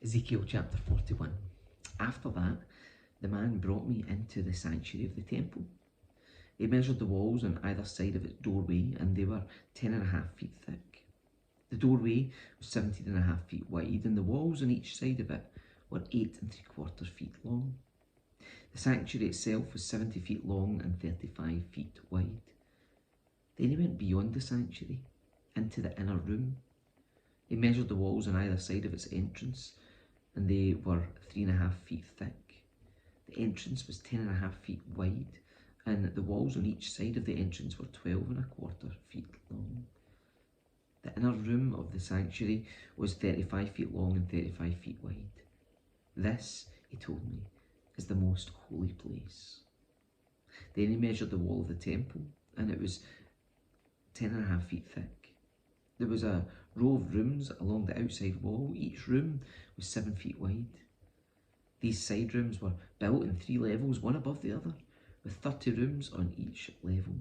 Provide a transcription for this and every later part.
Ezekiel chapter 41. After that, the man brought me into the sanctuary of the temple. He measured the walls on either side of its doorway, and they were 10.5 feet thick. The doorway was 17.5 feet wide, and the walls on each side of it were 8.75 feet long. The sanctuary itself was 70 feet long and 35 feet wide. Then he went beyond the sanctuary, into the inner room. He measured the walls on either side of its entrance, and they were 3.5 feet thick. The entrance was 10.5 feet wide, and the walls on each side of the entrance were 12.25 feet long. The inner room of the sanctuary was 35 feet long and 35 feet wide. This, he told me, is the most holy place. Then he measured the wall of the temple, and it was 10.5 feet thick. There was a row of rooms along the outside wall. Each room was 7 feet wide. These side rooms were built in 3 levels, one above the other, with 30 rooms on each level.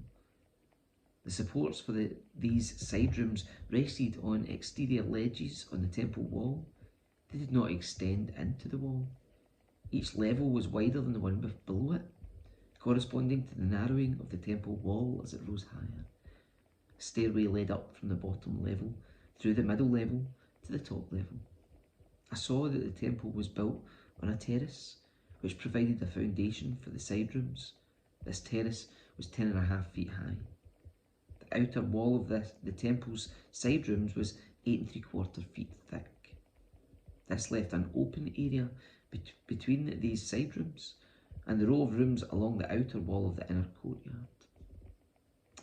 The supports for these side rooms rested on exterior ledges on the temple wall. They did not extend into the wall. Each level was wider than the one below it, corresponding to the narrowing of the temple wall as it rose higher. A stairway led up from the bottom level, through the middle level, to the top level. I saw that the temple was built on a terrace, which provided a foundation for the side rooms. This terrace was 10.5 feet high. The outer wall of the temple's side rooms was 8.75 feet thick. This left an open area between these side rooms and the row of rooms along the outer wall of the inner courtyard.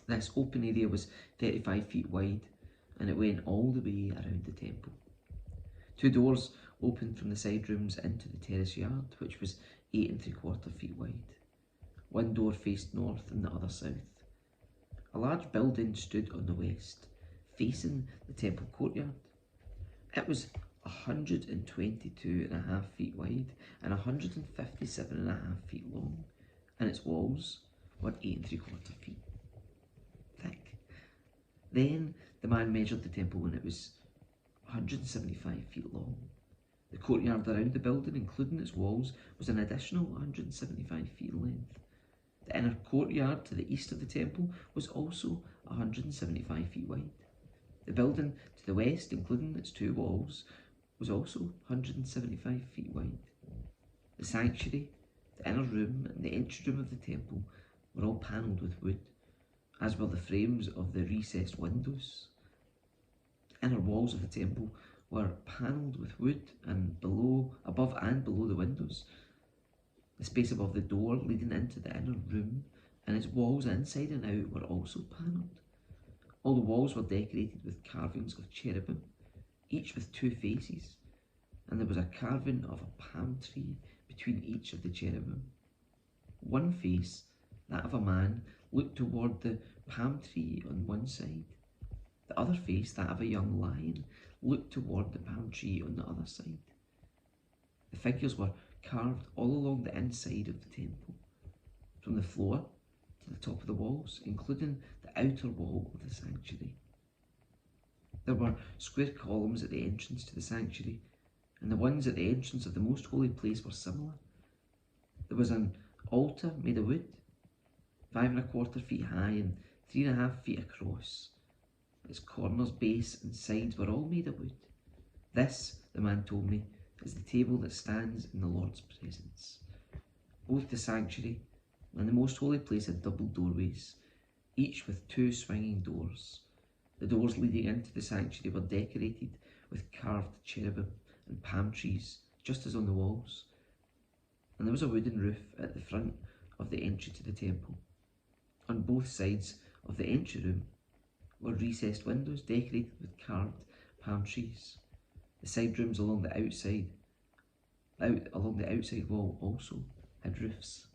This open area was 35 feet wide, and it went all the way around the temple. 2 doors opened from the side rooms into the terrace yard, which was 8.75 feet wide. One door faced north and the other south. A large building stood on the west, facing the temple courtyard. It was 122.5 feet wide and 157.5 feet long, and its walls were 8.75 feet thick. Then the man measured the temple, and it was 175 feet long. The courtyard around the building, including its walls, was an additional 175 feet in length. The inner courtyard to the east of the temple was also 175 feet wide. The building to the west, including its 2 walls, was also 175 feet wide. The sanctuary, the inner room, and the entry room of the temple were all panelled with wood, as were the frames of the recessed windows. The inner walls of the temple were panelled with wood, and above and below the windows. The space above the door leading into the inner room and its walls inside and out were also panelled. All the walls were decorated with carvings of cherubim, each with 2 faces, and there was a carving of a palm tree between each of the cherubim. One face, that of a man, looked toward the palm tree on one side. The other face, that of a young lion, looked toward the palm tree on the other side. The figures were carved all along the inside of the temple, from the floor to the top of the walls, including the outer wall of the sanctuary. There were square columns at the entrance to the sanctuary, and the ones at the entrance of the most holy place were similar. There was an altar made of wood, 5.25 feet high and 3.5 feet across. Its corners, base, and sides were all made of wood. This, the man told me, is the table that stands in the Lord's presence. Both the sanctuary and the most holy place had double doorways, each with 2 swinging doors. The doors leading into the sanctuary were decorated with carved cherubim and palm trees, just as on the walls. And there was a wooden roof at the front of the entry to the temple. On both sides of the entry room were recessed windows decorated with carved palm trees. The side rooms along the outside wall also had roofs.